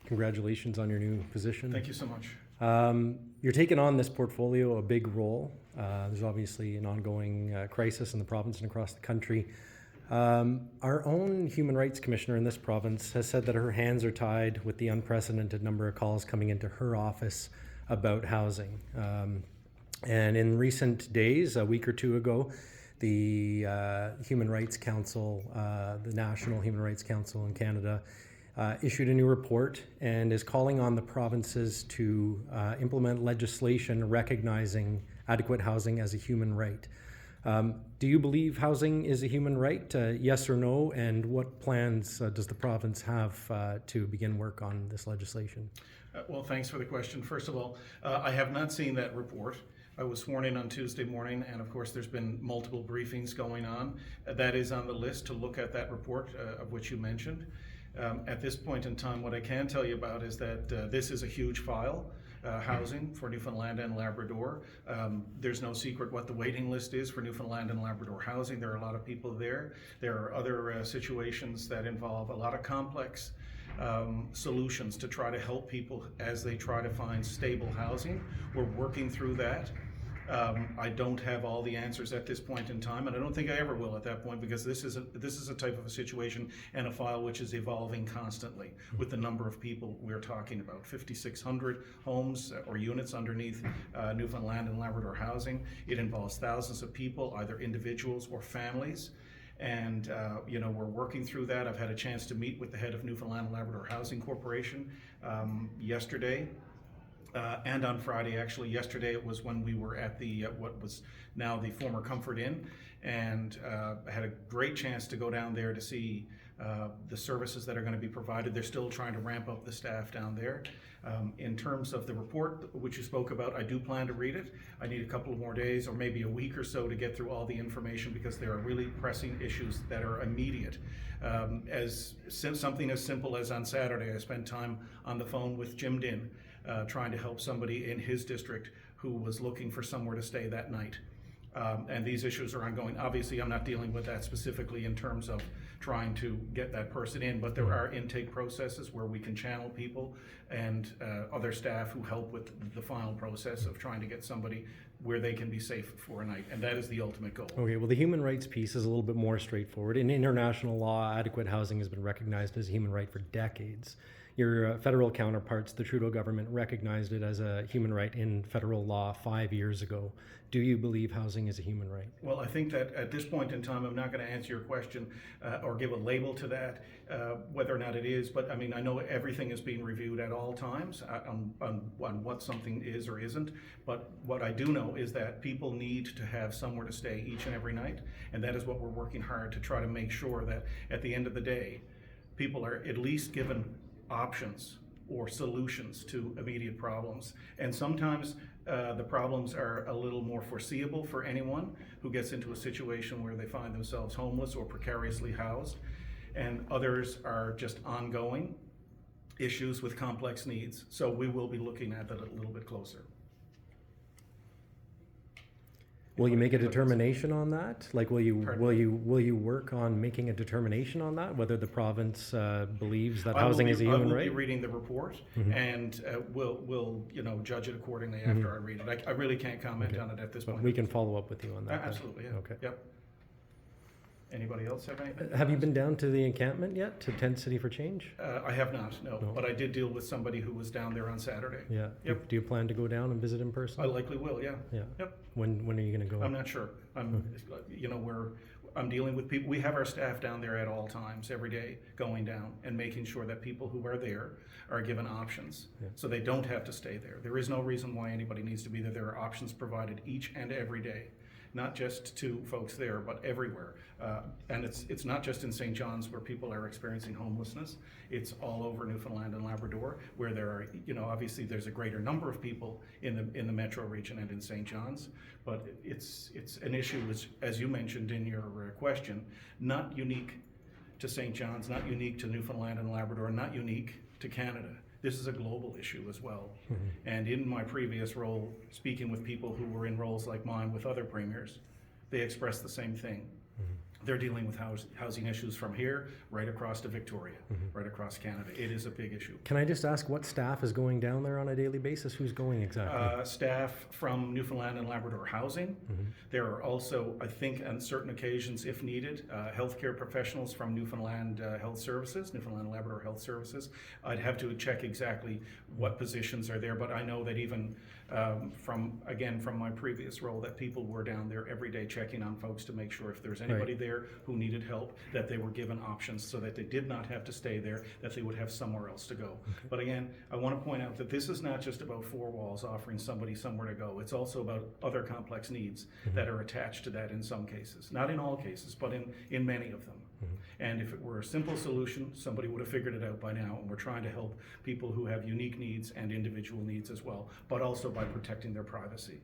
Congratulations on your new position. Thank you so much. You're taking on this portfolio, a big role. There's obviously an ongoing crisis in the province and across the country. Our own Human Rights Commissioner in this province has said that her hands are tied with the unprecedented number of calls coming into her office about housing. And in recent days, a week or two ago, the Human Rights Council, the National Human Rights Council in Canada, issued a new report and is calling on the provinces to implement legislation recognizing adequate housing as a human right. Do you believe housing is a human right? Yes or no? And what plans does the province have to begin work on this legislation? Well, thanks for the question. First of all, I have not seen that report. I was sworn in on Tuesday morning, and of course there's been multiple briefings going on. That is on the list to look at that report of which you mentioned. At this point in time, what I can tell you about is that this is a huge file, housing for Newfoundland and Labrador. There's no secret what the waiting list is for Newfoundland and Labrador housing. There are a lot of people there. There are other situations that involve a lot of complex solutions to try to help people as they try to find stable housing. We're working through that. I don't have all the answers at this point in time, and I don't think I ever will at that point, because this is a type of a situation and a file which is evolving constantly with the number of people we're talking about. 5,600 homes or units underneath Newfoundland and Labrador housing. It involves thousands of people, either individuals or families. And we're working through that. I've had a chance to meet with the head of Newfoundland and Labrador Housing Corporation yesterday. And on Friday, actually. Yesterday it was when we were at the what was now the former Comfort Inn, and I had a great chance to go down there to see the services that are going to be provided. They're still trying to ramp up the staff down there. In terms of the report which you spoke about, I do plan to read it. I need a couple of more days or maybe a week or so to get through all the information, because there are really pressing issues that are immediate. Something as simple as on Saturday, I spent time on the phone with Jim Dinn, trying to help somebody in his district who was looking for somewhere to stay that night. And these issues are ongoing. Obviously, I'm not dealing with that specifically in terms of trying to get that person in, but there are intake processes where we can channel people and other staff who help with the final process of trying to get somebody where they can be safe for a night, and that is the ultimate goal. Okay, well, the human rights piece is a little bit more straightforward. In international law, adequate housing has been recognized as a human right for decades. Your federal counterparts, the Trudeau government, recognized it as a human right in federal law 5 years ago. Do you believe housing is a human right? Well, I think that at this point in time, I'm not going to answer your question or give a label to that, whether or not it is. But I mean, I know everything is being reviewed at all times on what something is or isn't. But what I do know is that people need to have somewhere to stay each and every night. And that is what we're working hard to try to make sure that at the end of the day, people are at least given options or solutions to immediate problems. And sometimes the problems are a little more foreseeable for anyone who gets into a situation where they find themselves homeless or precariously housed. And others are just ongoing issues with complex needs. So we will be looking at that a little bit closer. Will you make a determination on that? Like, will you work on making a determination on that, whether the province believes that housing is a human right? I will be reading the report, and we'll judge it accordingly after I read it. I really can't comment on it at this point. But we can follow up with you on that. Absolutely. Yeah. Okay. Yep. Anybody else have anything? Have you been down to the encampment yet, to Tent City for Change? I have not, no. But I did deal with somebody who was down there on Saturday. Yeah. Yep. Do you plan to go down and visit in person? I likely will, yeah. Yeah. Yep. When are you going to go? I'm not sure. I'm dealing with people. We have our staff down there at all times, every day, going down and making sure that people who are there are given options, so they don't have to stay there. There is no reason why anybody needs to be there. There are options provided each and every day, not just to folks there, but everywhere. And it's not just in St. John's where people are experiencing homelessness. It's all over Newfoundland and Labrador, where there are, obviously there's a greater number of people in the metro region and in St. John's, but it's an issue, as you mentioned in your question, not unique to St. John's, not unique to Newfoundland and Labrador, not unique to Canada. This is a global issue as well. And in my previous role, speaking with people who were in roles like mine with other premiers, they expressed the same thing. they're dealing with housing issues from here right across to Victoria, right across Canada. It is a big issue. Can I just ask what staff is going down there on a daily basis? Who's going exactly? Staff from Newfoundland and Labrador Housing. There are also, I think, on certain occasions, if needed, healthcare professionals from Newfoundland Health Services, Newfoundland and Labrador Health Services. I'd have to check exactly what positions are there, but I know that even from my previous role, that people were down there every day checking on folks to make sure if there's anybody there who needed help, that they were given options so that they did not have to stay there, that they would have somewhere else to go. But again, I want to point out that this is not just about four walls offering somebody somewhere to go. It's also about other complex needs that are attached to that in some cases. Not in all cases, but in many of them. And if it were a simple solution, somebody would have figured it out by now. And we're trying to help people who have unique needs and individual needs as well, but also by protecting their privacy.